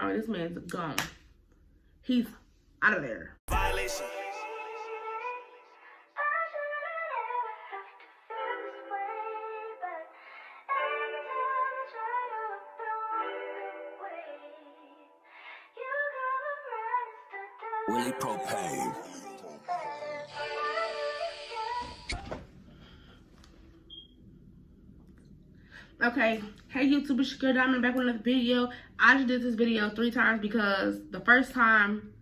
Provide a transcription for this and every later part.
I mean, this man's gone. He's out of there. Violation. Willie Propane. Okay, hey YouTube, it's your girl Diamond back with another video. I just did this video 3 times because the first time,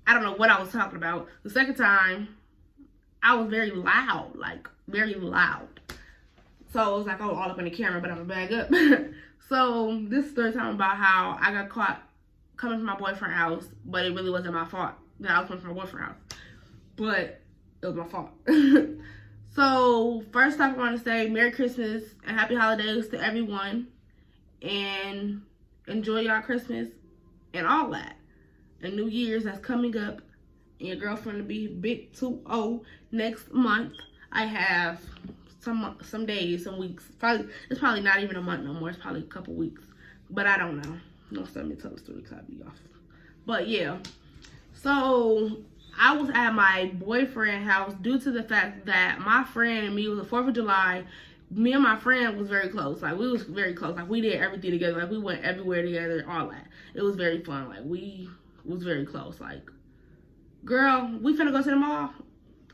I don't know what I was talking about. The second time, I was very loud, like very loud. So it was like I was all up in the camera, but I'm gonna bag up. So this is the third time about how I got caught coming from my boyfriend's house, but it really wasn't my fault that I was coming from my boyfriend's house. But it was my fault. So first I want to say Merry Christmas and Happy Holidays to everyone, and enjoy y'all Christmas and all that. And New Year's that's coming up, and your girlfriend will be big 2-0 next month. I have some days, some weeks. It's probably not even a month no more. It's probably a couple weeks, but I don't know. Don't send me tell us 3 weeks I'll be off. But yeah, so I was at my boyfriend's house due to the fact that my friend and me, it was the 4th of July. Me and my friend was very close. Like, we was very close. Like, we did everything together. Like, we went everywhere together, all that. It was very fun. Like, we was very close. Like, girl, we finna go to the mall?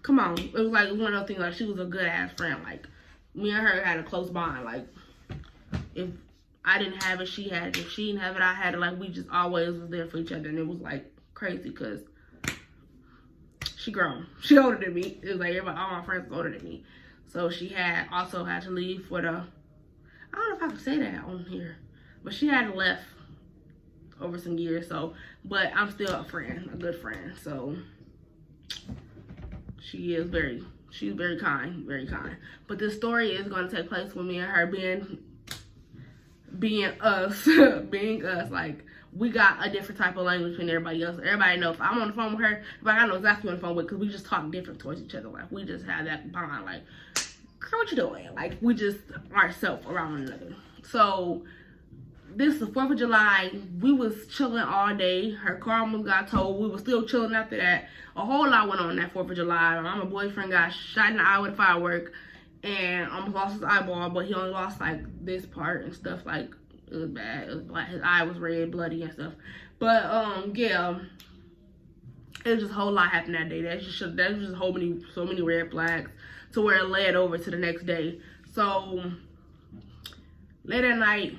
Come on. It was like one of those things, like, she was a good-ass friend. Like, me and her had a close bond. Like, if I didn't have it, she had it. If she didn't have it, I had it. Like, we just always was there for each other. And it was, like, crazy because she grown. She older than me. It was like everybody, all my friends was older than me. So she also had to leave for the, I don't know if I can say that on here, but she had left over some years. So, but I'm still a friend, a good friend. So she's very kind, very kind. But this story is going to take place with me and her being us, being us. Like, we got a different type of language than everybody else. Everybody knows if I'm on the phone with her, but I know exactly what I'm on the phone with, because we just talk different towards each other. Like, we just have that bond. Like, girl, what you doing? Like, we just ourselves around one another. So this is the 4th of July. We was chilling all day. Her car almost got towed. We was still chilling after that. A whole lot went on that 4th of July. My boyfriend got shot in the eye with a firework and almost lost his eyeball, but he only lost like this part and stuff. Like, it was bad. It was like his eye was red, bloody and stuff. But yeah, it was just a whole lot happened that day. That was just so many red flags to where it led over to the next day. So late at night,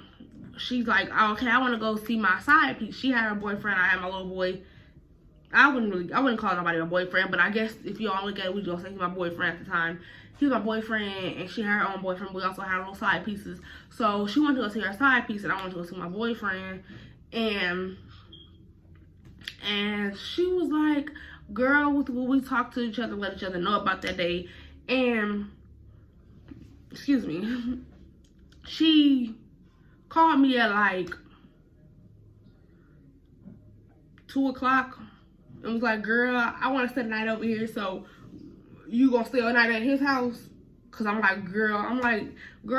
she's like, oh, okay, I want to go see my side piece. She had her boyfriend. I had my little boy. I wouldn't call nobody my boyfriend, but I guess if you all look at it, we just say he's my boyfriend at the time. He was my boyfriend, and she had her own boyfriend. We also had little side pieces. So she wanted to go see her side piece, and I wanted to go see my boyfriend. And she was like, girl, we talked to each other, let each other know about that day. And, excuse me, she called me at like 2 o'clock. It was like, girl, I want to spend the night over here, so you gonna stay all night at his house? Cause I'm like, girl,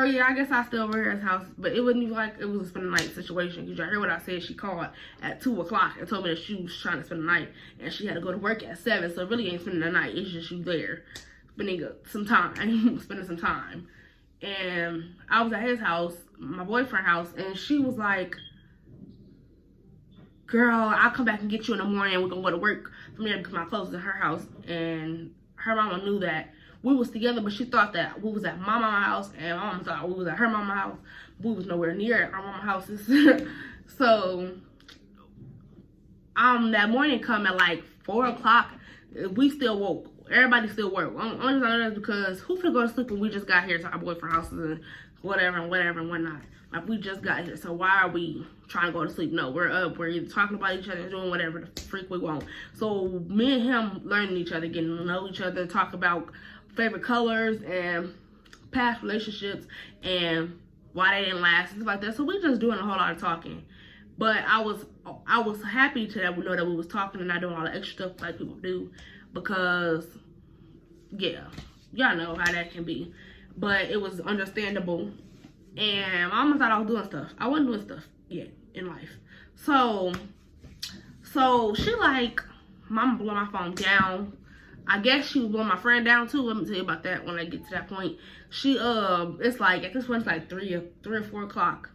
yeah, I guess I'll stay over here at his house. But it wasn't even like it was a spend the night situation. Cause y'all heard what I said. She called at 2 o'clock and told me that she was trying to spend the night, and she had to go to work at 7. So it really ain't spending the night. It's just you there, spending some time. And I was at his house, my boyfriend's house, and she was like, girl, I'll come back and get you in the morning. We're gonna go to work from there because my clothes is at her house. And her mama knew that we was together, but she thought that we was at my mama's house, and my mama thought we was at her mama's house. We was nowhere near our mama's houses. So that morning come at like 4 o'clock. We still woke. Everybody still woke. Only reason I know that's because who finna go to sleep when we just got here to our boyfriend's houses and whatever and whatnot. Like, we just got here, so why are we trying to go to sleep? No, we're up. We're either talking about each other and doing whatever the freak we want. So me and him learning each other, getting to know each other, talk about favorite colors and past relationships and why they didn't last and stuff like that. So we just doing a whole lot of talking. But I was happy to know that we was talking and not doing all the extra stuff like people do, because yeah, y'all know how that can be. But it was understandable. And mama thought I was doing stuff. I wasn't doing stuff yet in life. So she like, mama blew my phone down. I guess she was blowing my friend down too. Let me tell you about that when I get to that point. She it's like at this point it's like 3 or 4 o'clock.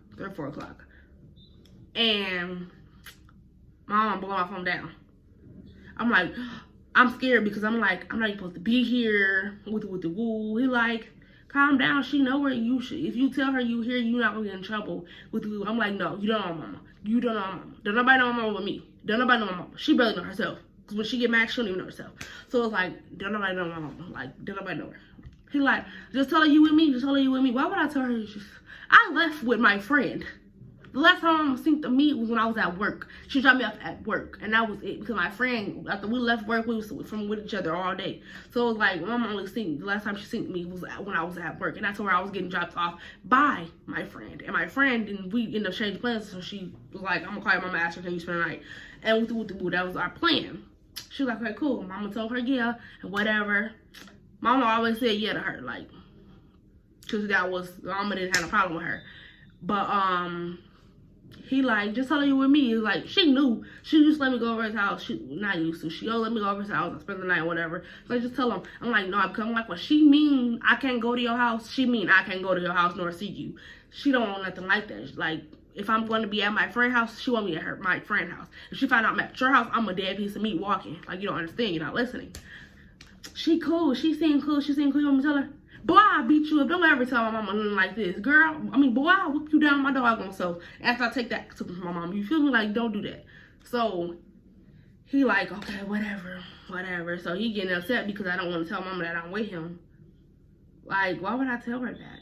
And my mom blew my phone down. I'm like, I'm scared because I'm like, I'm not even supposed to be here with the woo. He like, calm down. She know where you should. If you tell her you here, you're not gonna get in trouble with the woo. I'm like, no, you don't know my mama. You don't know my mama. Don't nobody know my mama but me. Don't nobody know my mama. She barely know herself. Cause when she get mad, she don't even know herself. So it's like, don't nobody know my mama. Like, don't nobody know her. He like, just tell her you with me. Just tell her you with me. Why would I tell her? I left with my friend. The last time I seen to meet was when I was at work. She dropped me off at work, and that was it. Because my friend, after we left work, we was from with each other all day. So it was like, mama only seen the last time she seen me was when I was at work, and that's where I was getting dropped off by my friend. And my friend, and we ended up changing plans. So she was like, I'm gonna call your mama, ask her, can you spend the night? And that was our plan. She was like, okay, cool. Mama told her yeah, and whatever. Mama always said yeah to her, like, cause mama didn't have a problem with her. But he like, just tell her you with me. He's like, she knew. She used to let me go over his house. She not used to. She let me go over his house and spend the night or whatever. So I just tell him. I'm like, no, I'm like, what she mean I can't go to your house? She mean I can't go to your house nor see you. She don't want nothing like that. Like, if I'm going to be at my friend's house, she want me at my friend's house. If she find out I'm at your house, I'm a dead piece of meat walking. Like, you don't understand. You're not listening. She cool. She seem cool. You want me to tell her? Boy, I'll beat you up. Don't ever tell my mama nothing like this. Girl, boy, I'll whip you down my doggone self after I take that to my mom. You feel me? Like, don't do that. So, he like, okay, whatever. So, he getting upset because I don't want to tell mama that I'm with him. Like, why would I tell her that?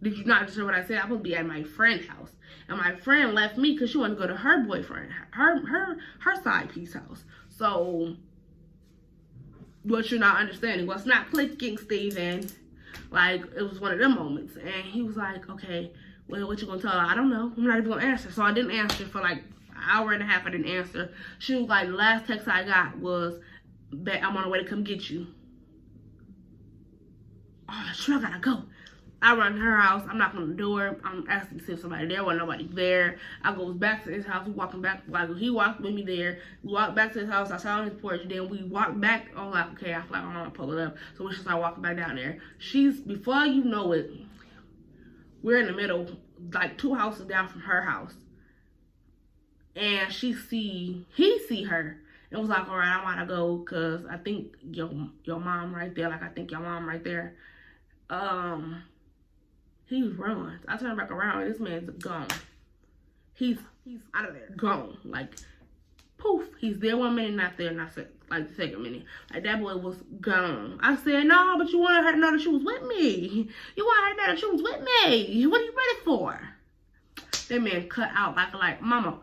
Did you not just hear what I said? I'm supposed to be at my friend's house. And my friend left me because she wanted to go to her boyfriend, her side piece house. So, what you're not understanding, what's not clicking, Steven. Like, it was one of them moments. And he was like, okay, well, what you gonna tell her? I don't know. I'm not even gonna answer. So I didn't answer for like an hour and a half. I didn't answer. She was like, the last text I got was that I'm on the way to come get you. Oh, sure, I gotta go. I run to her house. I'm knocking on the door. I'm asking to see if somebody there. Wasn't nobody there. I goes back to his house. We walking back. Like, he walked with me there. We walked back to his house. I sat on his porch. Then we walked back. I'm like, okay, I feel like I'm gonna pull it up. So we should start walking back down there. Before you know it, we're in the middle, like 2 houses down from her house. And he see her. It was like, all right, I want to go because I think your mom right there. Like, I think your mom right there. He runs. I turn back around and this man's gone. He's out of there. Gone. Like, poof. He's there 1 minute, not there, like the second minute. Like, that boy was gone. I said, no, but you wanted her to know that she was with me. You wanted her to know that she was with me. What are you ready for? That man cut out like mama.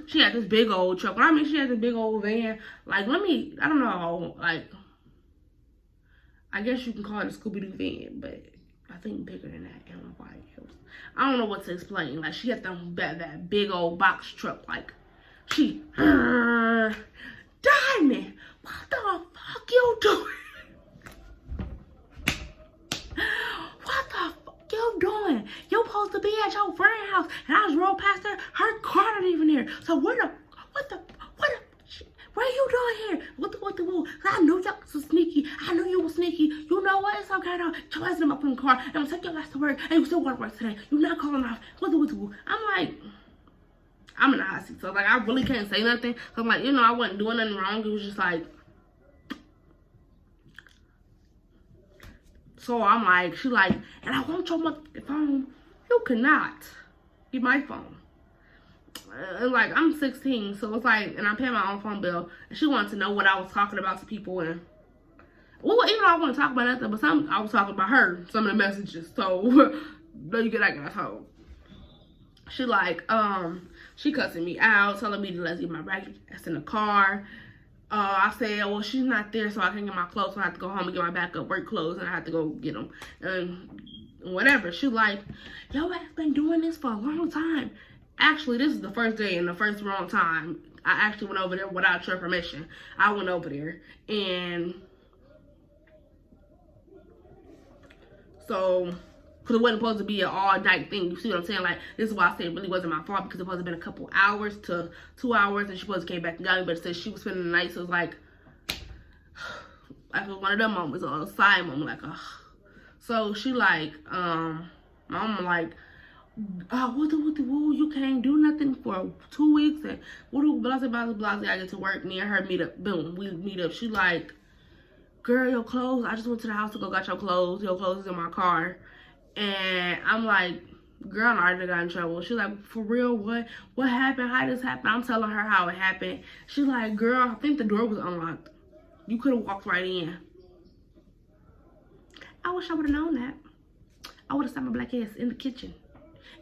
She had this big old truck. When I mean she had this big old van. Like, I don't know, like, I guess you can call it a Scooby-Doo van, but I think bigger than that and white. I don't know what to explain. Like, she had that big old box truck. Like, she, Diamond, what the fuck you doing? What the fuck you doing? You supposed to be at your friend's house, and I just rolled past her car not even there. So what the, what are you doing here? What the, I knew y'all was sneaky. I knew you were sneaky. You know what? It's okay though. Your ass up in the car, and I'm gonna take your ass to work, and you still want to work today. You're not calling off. What the, I'm like, I'm in the hot seat. So, like, I really can't say nothing. So, I'm like, I wasn't doing nothing wrong. It was just like, so I'm like, she like, and I want your motherfucking phone. You cannot get my phone. And like, I'm 16, so it's like, and I'm paying my own phone bill, and she wanted to know what I was talking about to people, and well, even though I want to talk about nothing, but I was talking about her, some of the messages, so you get that guy's home. She like, she cussing me out, telling me to let's get my baggage that's in the car. I said, well, she's not there, so I can't get my clothes, so I have to go home and get my backup work clothes, and I have to go get them, and whatever. She like, yo, I've been doing this for a long time. Actually, this is the first day and the first wrong time. I actually went over there without your permission. I went over there. And so Because it wasn't supposed to be an all-night thing. You see what I'm saying? Like, this is why I said it really wasn't my fault, because it supposed to have been a couple hours to 2 hours, and she supposed to came back and got me, but it said she was spending the night, so it was like it was one of them moments, or a side moment, like, ugh. So she like, my mama like, what the woo, you can't do nothing for 2 weeks, and blah, blah, blah, blah, I get to work, me and her meet up, boom, we meet up. She like, girl, your clothes, I just went to the house to go got your clothes is in my car. And I'm like, girl, I already got in trouble. She's like, for real, what happened? How this happened? I'm telling her how it happened. She's like, girl, I think the door was unlocked. You could have walked right in. I wish I would have known that. I would have sat my black ass in the kitchen.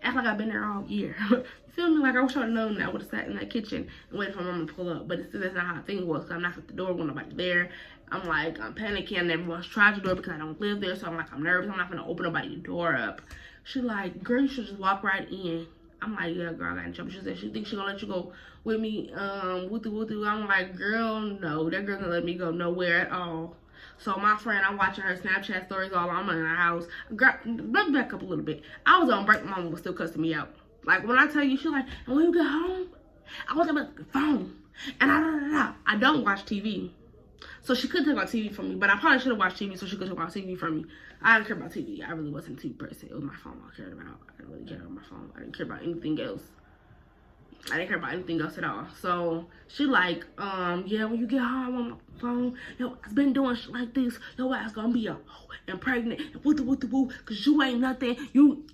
Act like I've been there all year. You feel me? Like, I wish I would have known that. I would have sat in that kitchen and waited for my mom to pull up. But that's not how the thing was. So I'm knocking at the door when nobody's there. I'm like, I'm panicking. Everyone's tried the door because I don't live there. So I'm like, I'm nervous. I'm not going to open nobody's door up. She's like, girl, you should just walk right in. I'm like, yeah, girl, I got in trouble. She said she thinks she's going to let you go with me. Woo-doo. I'm like, girl, no. That girl's going to let me go nowhere at all. So my friend, I'm watching her Snapchat stories all I'm in her house. Girl, let me back up a little bit. I was on break. My mama was still cussing me out. Like, when I tell you, she's like, and when you get home, I was on the phone. And I don't watch TV. So she could take out TV from me, but I probably should have watched TV so she could take out TV from me. I didn't care about TV. I really wasn't a TV person. It was my phone I cared about. I didn't really care about my phone. I didn't care about anything else. I didn't care about anything else at all. So she like, yeah, when you get home on my phone, yo, I've been doing shit like this. Your ass gonna be a hoe and pregnant and woo, cause you ain't nothing. You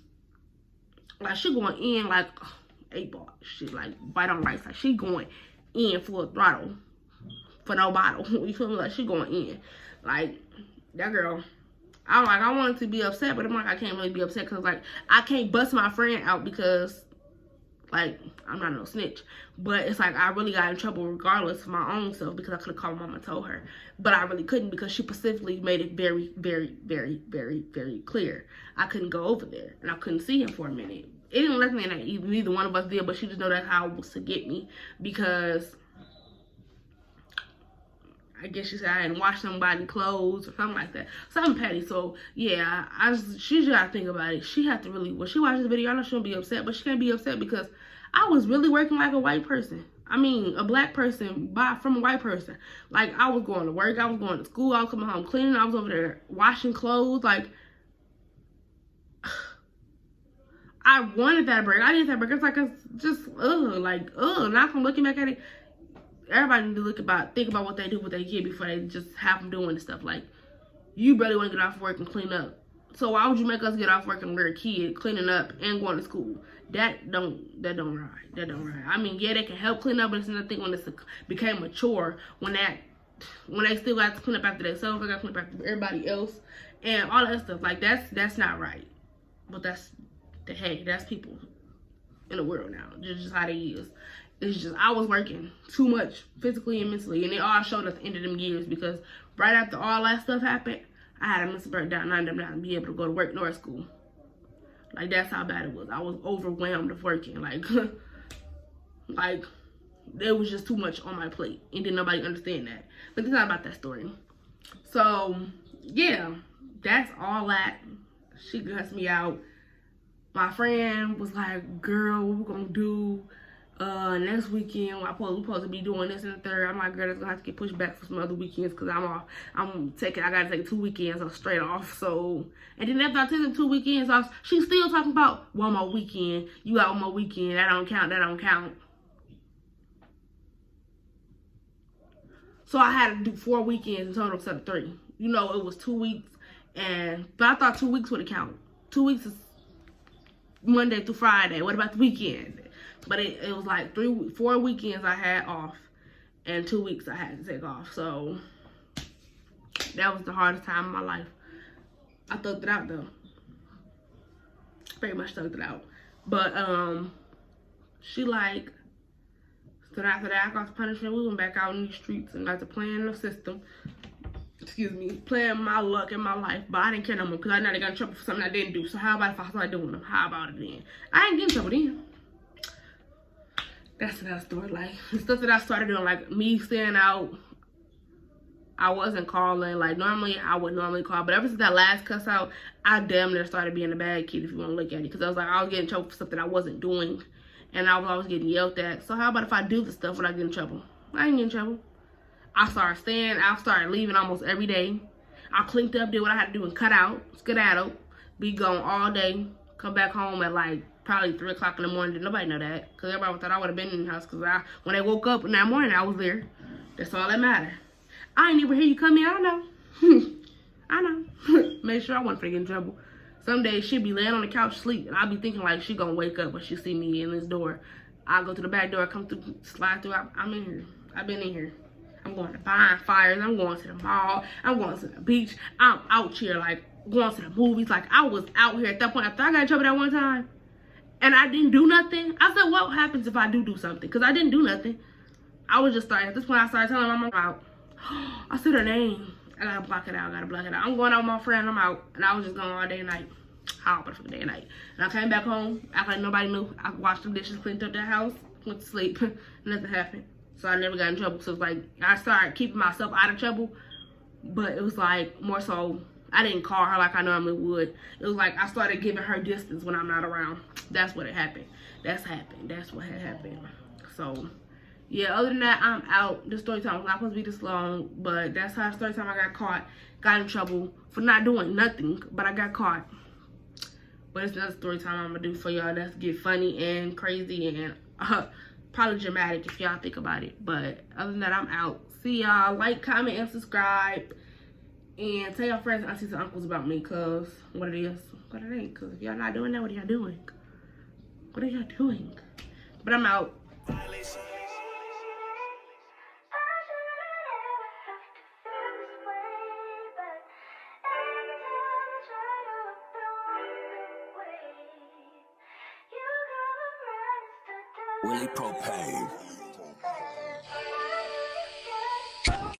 like, she going in like 8 ball shit, like bite on rice. Like, she going in full throttle for no bottle. You feel me? Like, she going in. Like, that girl. I'm like, I wanted to be upset, but I'm like, I can't really be upset because, like, I can't bust my friend out because, like, I'm not no snitch. But it's like, I really got in trouble regardless of my own self because I could have called mom and told her. But I really couldn't because she specifically made it very, very, very, very, very clear. I couldn't go over there and I couldn't see him for a minute. It didn't let me in that neither one of us did, but she just know that's how it was to get me because I guess she said I hadn't washed somebody's clothes or something like that. Something petty. So, yeah, she just got to think about it. She had to really, when she watches the video, I know she'll be upset, but she can't be upset because I was really working like a white person. I mean, a black person from a white person. Like, I was going to work. I was going to school. I was coming home cleaning. I was over there washing clothes. Like, I wanted that break. I needed that break. It's like, it's just, now I'm looking back at it. Everybody need to think about what they do with their kid before they just have them doing this stuff. Like, you barely want to get off work and clean up. So why would you make us get off work and we're a kid cleaning up and going to school? That don't ride. That don't ride. I mean, yeah, they can help clean up, but it's another thing when it became a chore. When they still got to clean up after themselves, they got to clean up after everybody else and all that stuff. Like, that's not right. But that's people in the world now. Just how they is. It's just, I was working too much physically and mentally, and it all showed at the end of them years because right after all that stuff happened, I had a mental breakdown. I ended up not being able to go to work nor school. Like, that's how bad it was. I was overwhelmed of working. Like, like, there was just too much on my plate, and didn't nobody understand that. But it's not about that story. So, yeah, that's all that. She cussed me out. My friend was like, girl, what we gonna do next weekend? We supposed to be doing this and the third. I'm like, girl, that's gonna have to get pushed back for some other weekends because I gotta take 2 weekends off straight off. So, and then after I took the 2 weekends off, she's still talking about one more weekend. You got one more weekend. That don't count. So I had to do 4 weekends in total instead of 3. You know, it was 2 weeks, but I thought 2 weeks would have counted. 2 weeks is Monday through Friday. What about the weekend? But it was like 4 weekends I had off and 2 weeks I had to take off. So that was the hardest time of my life. I thugged it out though. Pretty much thugged it out. But she like, so after that I got the punishment. We went back out in the streets and got to playing the system. Excuse me, playing my luck in my life. But I didn't care no more because I know they got in trouble for something I didn't do. So how about if I started doing them? How about it then? I ain't getting in trouble then. That's another story. Like, the stuff that I started doing, like me staying out I wasn't calling. Like, normally, I would normally call. But ever since that last cuss out, I damn near started being a bad kid, if you want to look at it. Because I was like, I was getting in trouble for something I wasn't doing. And I was always getting yelled at. So how about if I do the stuff when I get in trouble? I ain't get in trouble. I started staying. I started leaving almost every day. I cleaned up, did what I had to do, and cut out, skedaddle, be gone all day, come back home at like probably 3 o'clock in the morning. Did nobody know that? Because everybody thought I would have been in the house. Because when they woke up in that morning, I was there. That's all that mattered. I ain't even hear you come in. I know. I know. Make sure I wasn't finna get in trouble. Some days she'd be laying on the couch sleep, and I'd be thinking like she gonna wake up when she see me in this door. I go to the back door, come through, slide through. I'm in here. I've been in here. I'm going to bonfires. I'm going to the mall. I'm going to the beach. I'm out here like going to the movies. Like I was out here at that point. After I got in trouble that one time, and I didn't do nothing. I said, what happens if I do something? Because I didn't do nothing. I was just starting. At this point, I started telling my mom out. I said her name. I gotta block it out. I'm going out with my friend. I'm out. And I was just going all day and night. All for the day and night. And I came back home. Acting like nobody knew. I washed the dishes, cleaned up the house, went to sleep. Nothing happened. So I never got in trouble. So it's like, I started keeping myself out of trouble. But it was like, more so, I didn't call her like I normally would. It was like, I started giving her distance when I'm not around. That's what it happened. That's what had happened. So, yeah, other than that, I'm out. The story time was not supposed to be this long. But that's how story time I got caught. Got in trouble for not doing nothing. But I got caught. But it's another story time I'm going to do for y'all. That's get funny and crazy and probably dramatic if y'all think about it. But other than that, I'm out. See y'all. Like, comment, and subscribe. And tell your friends, aunties, and uncles about me. Because what it is, what it ain't. Because if y'all not doing that, what are y'all doing? What are y'all doing? But I'm out. Willie Propane.